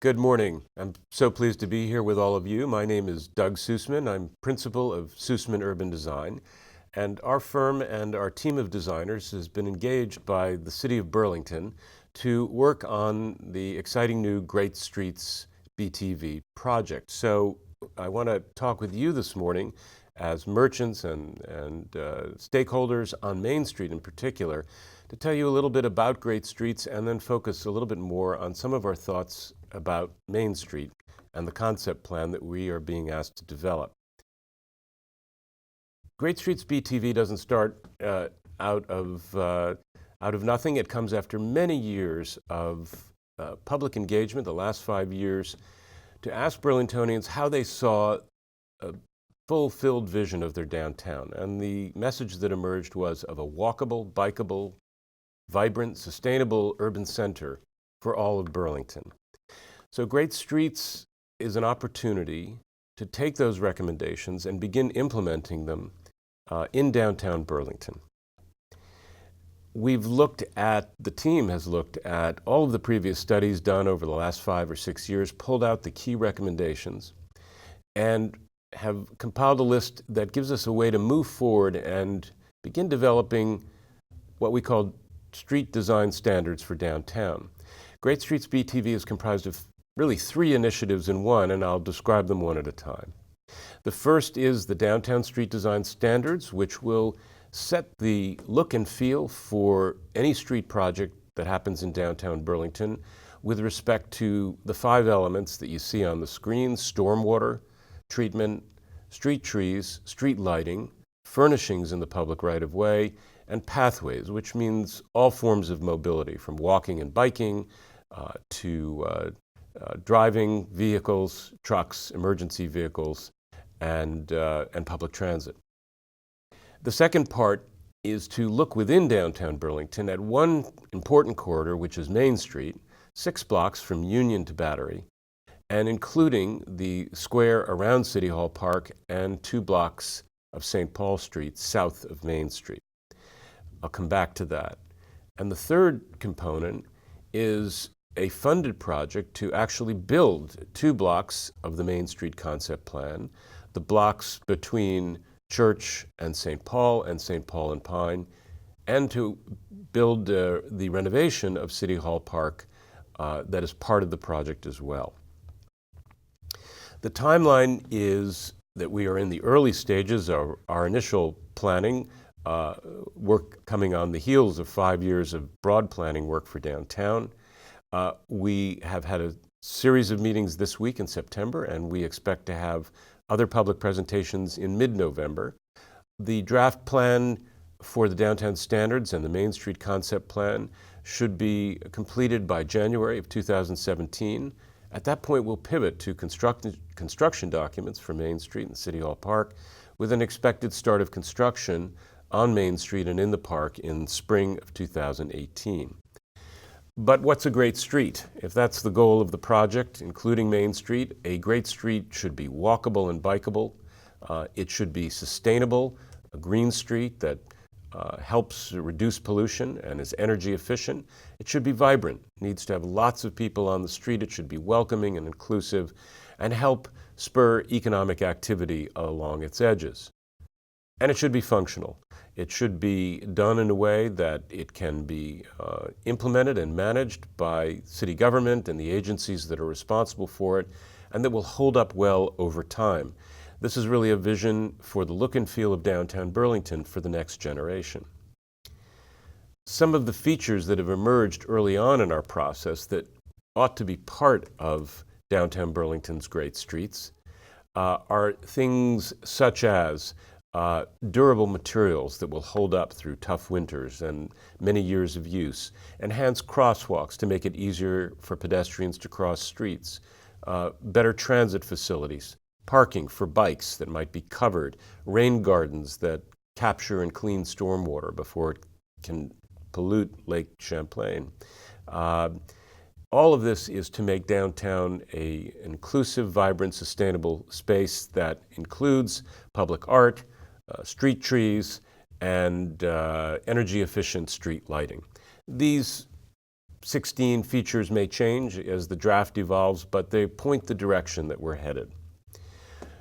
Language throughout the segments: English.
Good morning. I'm so pleased to be here with all of you. My name is Doug Sussman. I'm principal of Sussman Urban Design, and our firm and our team of designers has been engaged by the City of Burlington to work on the exciting new Great Streets BTV project. So I want to talk with you this morning as merchants and stakeholders on Main Street in particular to tell you a little bit about Great Streets and then focus a little bit more on some of our thoughts about Main Street and the concept plan that we are being asked to develop. Great Streets BTV doesn't start out of nothing. It comes after many years of public engagement, the last 5 years, to ask Burlingtonians how they saw a fulfilled vision of their downtown. And the message that emerged was of a walkable, bikeable, vibrant, sustainable urban center for all of Burlington. So Great Streets is an opportunity to take those recommendations and begin implementing them in downtown Burlington. The team has looked at all of the previous studies done over the last 5 or 6 years, pulled out the key recommendations, and have compiled a list that gives us a way to move forward and begin developing what we call street design standards for downtown. Great Streets BTV is comprised of really 3 initiatives in one, and I'll describe them one at a time. The first is the Downtown Street Design Standards, which will set the look and feel for any street project that happens in downtown Burlington with respect to the 5 elements that you see on the screen: stormwater treatment, street trees, street lighting, furnishings in the public right-of-way, and pathways, which means all forms of mobility, from walking and biking to driving vehicles, trucks, emergency vehicles, and public transit. The second part is to look within downtown Burlington at one important corridor, which is Main Street, 6 blocks from Union to Battery, and including the square around City Hall Park and 2 blocks of St. Paul Street south of Main Street. I'll come back to that. And the third component is a funded project to actually build 2 blocks of the Main Street concept plan, the blocks between Church and St. Paul and Pine, and to build the renovation of City Hall Park that is part of the project as well. The timeline is that we are in the early stages of our initial planning work, coming on the heels of 5 years of broad planning work for downtown. We have had a series of meetings this week in September, and we expect to have other public presentations in mid-November. The draft plan for the downtown standards and the Main Street concept plan should be completed by January of 2017. At that point, we'll pivot to construction documents for Main Street and City Hall Park, with an expected start of construction on Main Street and in the park in spring of 2018. But what's a great street? If that's the goal of the project, including Main Street, a great street should be walkable and bikeable. It should be sustainable, a green street that helps reduce pollution and is energy efficient. It should be vibrant. It needs to have lots of people on the street. It should be welcoming and inclusive and help spur economic activity along its edges. And it should be functional. It should be done in a way that it can be implemented and managed by city government and the agencies that are responsible for it, and that will hold up well over time. This is really a vision for the look and feel of downtown Burlington for the next generation. Some of the features that have emerged early on in our process that ought to be part of downtown Burlington's great streets are things such as durable materials that will hold up through tough winters and many years of use, enhanced crosswalks to make it easier for pedestrians to cross streets, better transit facilities, parking for bikes that might be covered, rain gardens that capture and clean stormwater before it can pollute Lake Champlain. All of this is to make downtown an inclusive, vibrant, sustainable space that includes public art, street trees, and energy-efficient street lighting. These 16 features may change as the draft evolves, but they point the direction that we're headed.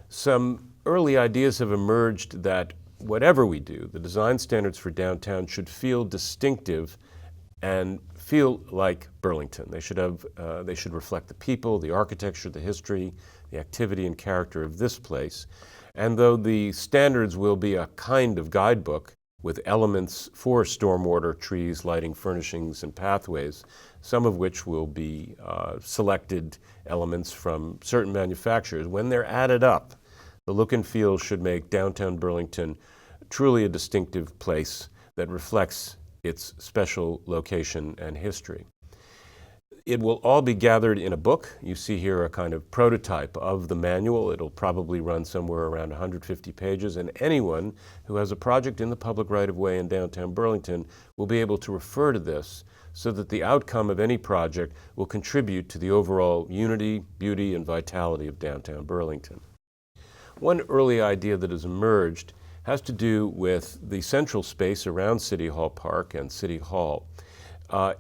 Some early ideas have emerged that whatever we do, the design standards for downtown should feel distinctive and feel like Burlington. They should reflect the people, the architecture, the history, the activity and character of this place. And though the standards will be a kind of guidebook with elements for stormwater, trees, lighting, furnishings, and pathways, some of which will be selected elements from certain manufacturers, when they're added up, the look and feel should make downtown Burlington truly a distinctive place that reflects its special location and history. It will all be gathered in a book. You see here a kind of prototype of the manual. It'll probably run somewhere around 150 pages, and anyone who has a project in the public right-of-way in downtown Burlington will be able to refer to this so that the outcome of any project will contribute to the overall unity, beauty, and vitality of downtown Burlington. One early idea that has emerged has to do with the central space around City Hall Park and City Hall.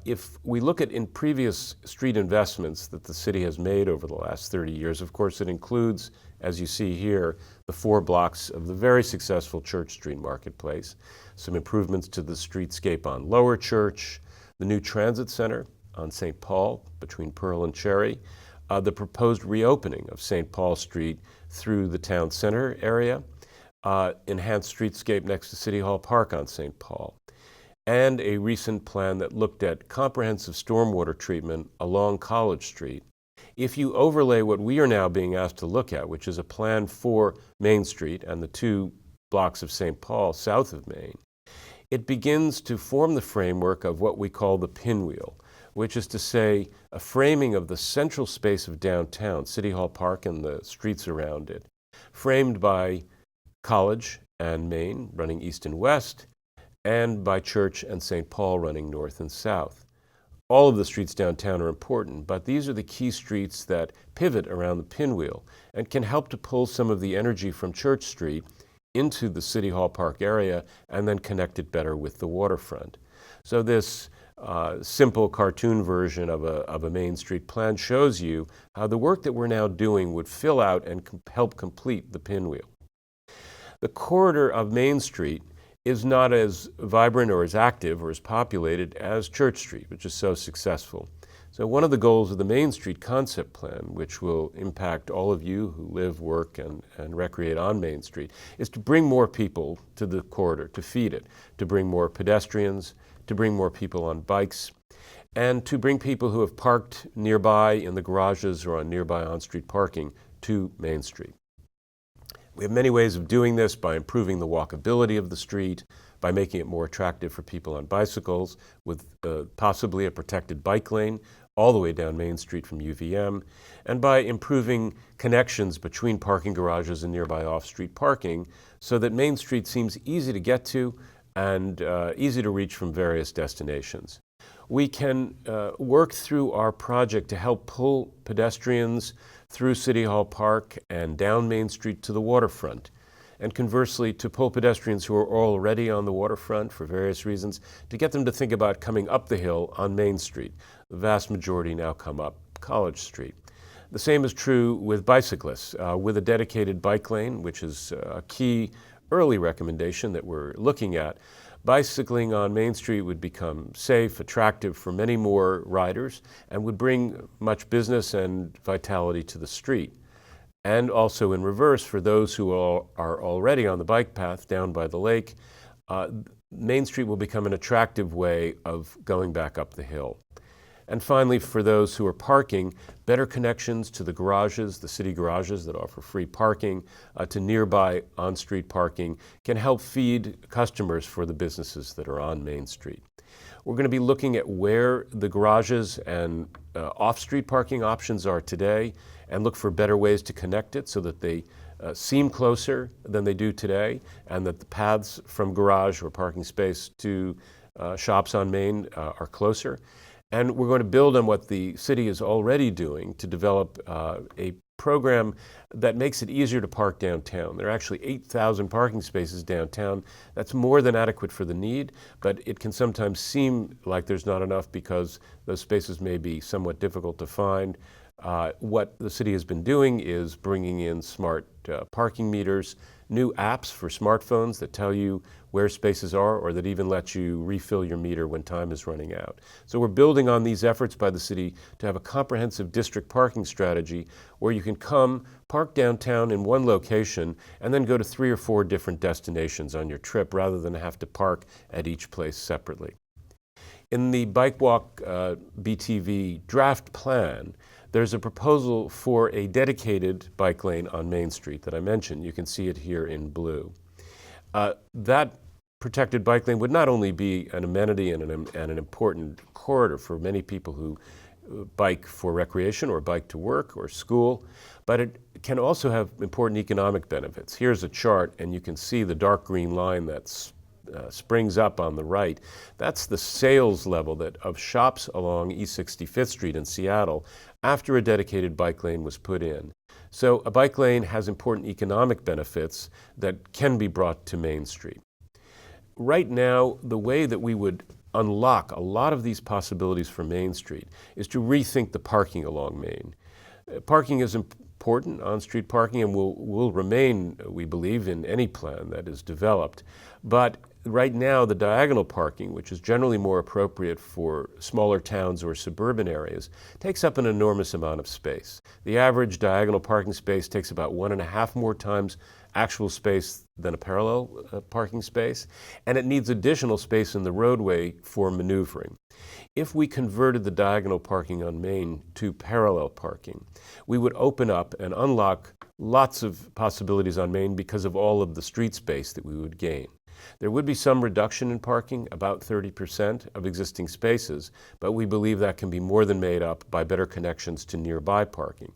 If we look at in previous street investments that the city has made over the last 30 years, of course it includes, as you see here, the 4 blocks of the very successful Church Street Marketplace, some improvements to the streetscape on Lower Church, the new transit center on St. Paul between Pearl and Cherry, the proposed reopening of St. Paul Street through the town center area, enhanced streetscape next to City Hall Park on St. Paul, and a recent plan that looked at comprehensive stormwater treatment along College Street. If you overlay what we are now being asked to look at, which is a plan for Main Street and the 2 blocks of St. Paul south of Main, it begins to form the framework of what we call the pinwheel, which is to say a framing of the central space of downtown, City Hall Park and the streets around it, framed by College and Main running east and west, and by Church and St. Paul running north and south. All of the streets downtown are important, but these are the key streets that pivot around the pinwheel and can help to pull some of the energy from Church Street into the City Hall Park area and then connect it better with the waterfront. So this simple cartoon version of a Main Street plan shows you how the work that we're now doing would fill out and help complete the pinwheel. The corridor of Main Street is not as vibrant or as active or as populated as Church Street, which is so successful. So one of the goals of the Main Street concept plan, which will impact all of you who live, work, and recreate on Main Street, is to bring more people to the corridor, to feed it, to bring more pedestrians, to bring more people on bikes, and to bring people who have parked nearby in the garages or on nearby on-street parking to Main Street. We have many ways of doing this: by improving the walkability of the street, by making it more attractive for people on bicycles, with possibly a protected bike lane all the way down Main Street from UVM, and by improving connections between parking garages and nearby off-street parking so that Main Street seems easy to get to and easy to reach from various destinations. We can work through our project to help pull pedestrians through City Hall Park and down Main Street to the waterfront, and conversely to pull pedestrians who are already on the waterfront for various reasons to get them to think about coming up the hill on Main Street. The vast majority now come up College Street. The same is true with bicyclists, with a dedicated bike lane, which is a key early recommendation that we're looking at. Bicycling on Main Street would become safe, attractive for many more riders, and would bring much business and vitality to the street. And also in reverse, for those who are already on the bike path down by the lake, Main Street will become an attractive way of going back up the hill. And finally, for those who are parking, better connections to the garages, the city garages that offer free parking, to nearby on-street parking can help feed customers for the businesses that are on Main Street. We're going to be looking at where the garages and off-street parking options are today and look for better ways to connect it so that they seem closer than they do today, and that the paths from garage or parking space to shops on Main are closer. And we're going to build on what the city is already doing to develop a program that makes it easier to park downtown. There are actually 8,000 parking spaces downtown. That's more than adequate for the need, but it can sometimes seem like there's not enough because those spaces may be somewhat difficult to find. What the city has been doing is bringing in smart parking meters, new apps for smartphones that tell you where spaces are or that even let you refill your meter when time is running out. So we're building on these efforts by the city to have a comprehensive district parking strategy where you can come, park downtown in one location, and then go to 3 or 4 different destinations on your trip rather than have to park at each place separately. In the Bike Walk BTV draft plan, there's a proposal for a dedicated bike lane on Main Street that I mentioned. You can see it here in blue. That protected bike lane would not only be an amenity and an important corridor for many people who bike for recreation or bike to work or school, but it can also have important economic benefits. Here's a chart, and you can see the dark green line that's springs up on the right. That's the sales level of shops along East 65th Street in Seattle after a dedicated bike lane was put in. So a bike lane has important economic benefits that can be brought to Main Street. Right now, the way that we would unlock a lot of these possibilities for Main Street is to rethink the parking along Main. Parking is important, on-street parking, and will remain, we believe, in any plan that is developed. But right now, the diagonal parking, which is generally more appropriate for smaller towns or suburban areas, takes up an enormous amount of space. The average diagonal parking space takes about 1.5 more times actual space than a parallel parking space, and it needs additional space in the roadway for maneuvering. If we converted the diagonal parking on Main to parallel parking, we would open up and unlock lots of possibilities on Main because of all of the street space that we would gain. There would be some reduction in parking, about 30% of existing spaces, but we believe that can be more than made up by better connections to nearby parking.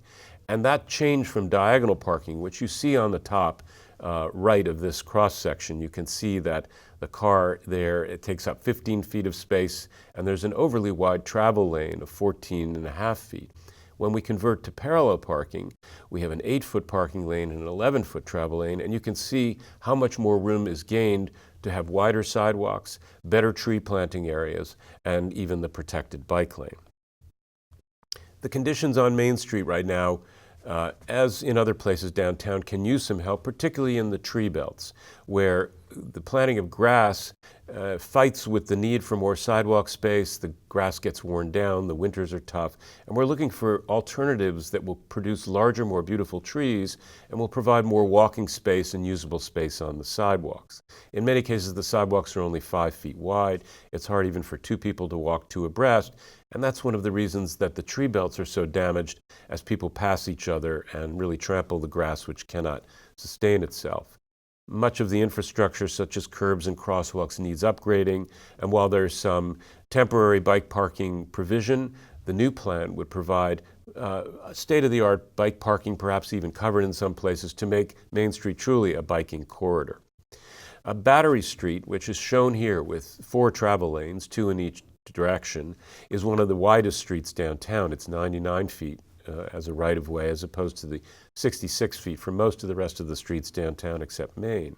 And that change from diagonal parking, which you see on the top right of this cross section, you can see that the car there, it takes up 15 feet of space, and there's an overly wide travel lane of 14.5 feet. When we convert to parallel parking, we have an 8-foot parking lane and an 11-foot travel lane, and you can see how much more room is gained to have wider sidewalks, better tree planting areas, and even the protected bike lane. The conditions on Main Street right now, as in other places downtown, can use some help, particularly in the tree belts, where the planting of grass fights with the need for more sidewalk space. The grass gets worn down, the winters are tough, and we're looking for alternatives that will produce larger, more beautiful trees and will provide more walking space and usable space on the sidewalks. In many cases, the sidewalks are only 5 feet wide. It's hard even for 2 people to walk 2 abreast, and that's one of the reasons that the tree belts are so damaged as people pass each other and really trample the grass, which cannot sustain itself. Much of the infrastructure, such as curbs and crosswalks, needs upgrading, and while there's some temporary bike parking provision, the new plan would provide state-of-the-art bike parking, perhaps even covered in some places, to make Main Street truly a biking corridor. Battery Street, which is shown here with 4 travel lanes, 2 in each direction, is one of the widest streets downtown. It's 99 feet as a right-of-way, as opposed to the 66 feet for most of the rest of the streets downtown except Main.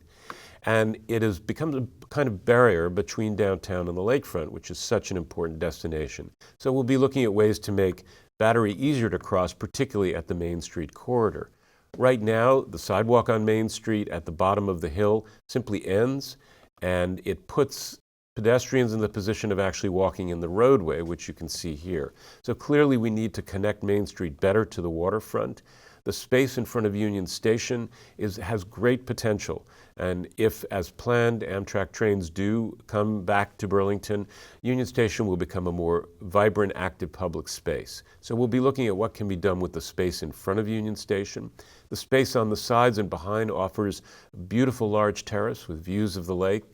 And it has become a kind of barrier between downtown and the lakefront, which is such an important destination. So we'll be looking at ways to make Battery easier to cross, particularly at the Main Street corridor. Right now, the sidewalk on Main Street at the bottom of the hill simply ends, and it puts pedestrians in the position of actually walking in the roadway, which you can see here. So clearly we need to connect Main Street better to the waterfront. The space in front of Union Station has great potential, and if, as planned, Amtrak trains do come back to Burlington, Union Station will become a more vibrant, active public space. So we'll be looking at what can be done with the space in front of Union Station. The space on the sides and behind offers a beautiful large terrace with views of the lake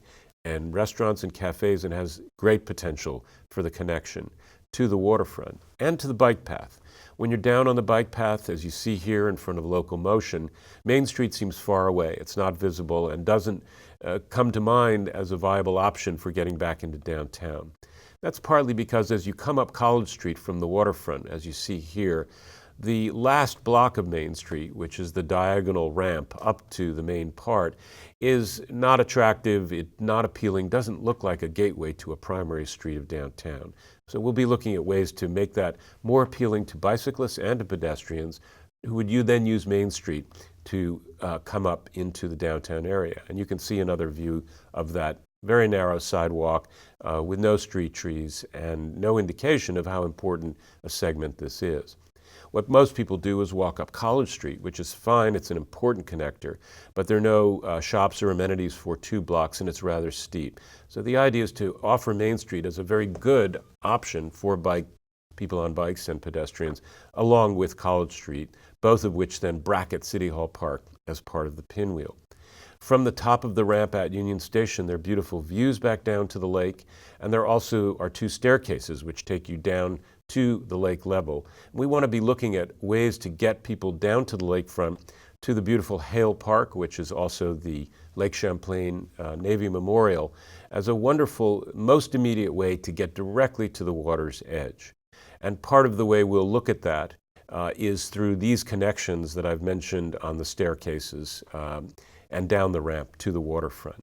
and restaurants and cafes, and has great potential for the connection to the waterfront and to the bike path. When you're down on the bike path, as you see here in front of Local Motion, Main Street seems far away. It's not visible and doesn't come to mind as a viable option for getting back into downtown. That's partly because as you come up College Street from the waterfront, as you see here, the last block of Main Street, which is the diagonal ramp up to the main part, is not attractive, not appealing, doesn't look like a gateway to a primary street of downtown. So we'll be looking at ways to make that more appealing to bicyclists and to pedestrians who would then use Main Street to come up into the downtown area. And you can see another view of that very narrow sidewalk with no street trees and no indication of how important a segment this is. What most people do is walk up College Street, which is fine, it's an important connector, but there are no shops or amenities for 2 blocks and it's rather steep. So the idea is to offer Main Street as a very good option for people on bikes and pedestrians, along with College Street, both of which then bracket City Hall Park as part of the pinwheel. From the top of the ramp at Union Station, there are beautiful views back down to the lake, and there also are 2 staircases which take you down to the lake level. We want to be looking at ways to get people down to the lakefront, to the beautiful Hale Park, which is also the Lake Champlain Navy Memorial, as a wonderful, most immediate way to get directly to the water's edge. And part of the way we'll look at that is through these connections that I've mentioned on the staircases and down the ramp to the waterfront.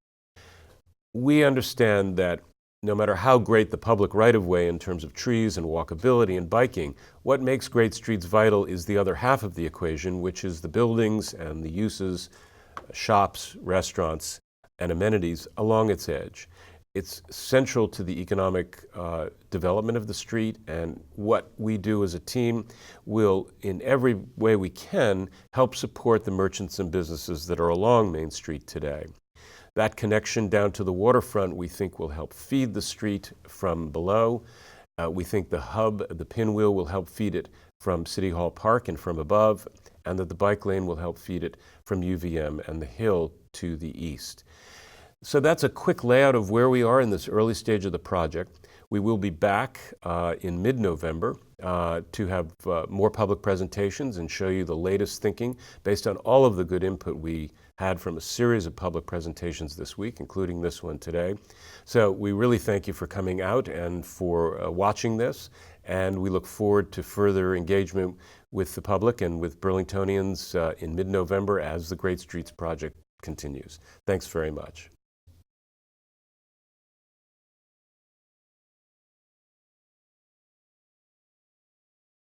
We understand that no matter how great the public right-of-way in terms of trees and walkability and biking, what makes great streets vital is the other half of the equation, which is the buildings and the uses, shops, restaurants, and amenities along its edge. It's central to the economic development of the street, and what we do as a team will, in every way we can, help support the merchants and businesses that are along Main Street today. That connection down to the waterfront, we think, will help feed the street from below. We think the hub, the pinwheel, will help feed it from City Hall Park and from above, and that the bike lane will help feed it from UVM and the Hill to the east. So that's a quick layout of where we are in this early stage of the project. We will be back in mid-November to have more public presentations and show you the latest thinking based on all of the good input we had from a series of public presentations this week, including this one today. So we really thank you for coming out and for watching this, and we look forward to further engagement with the public and with Burlingtonians in mid-November as the Great Streets Project continues. Thanks very much.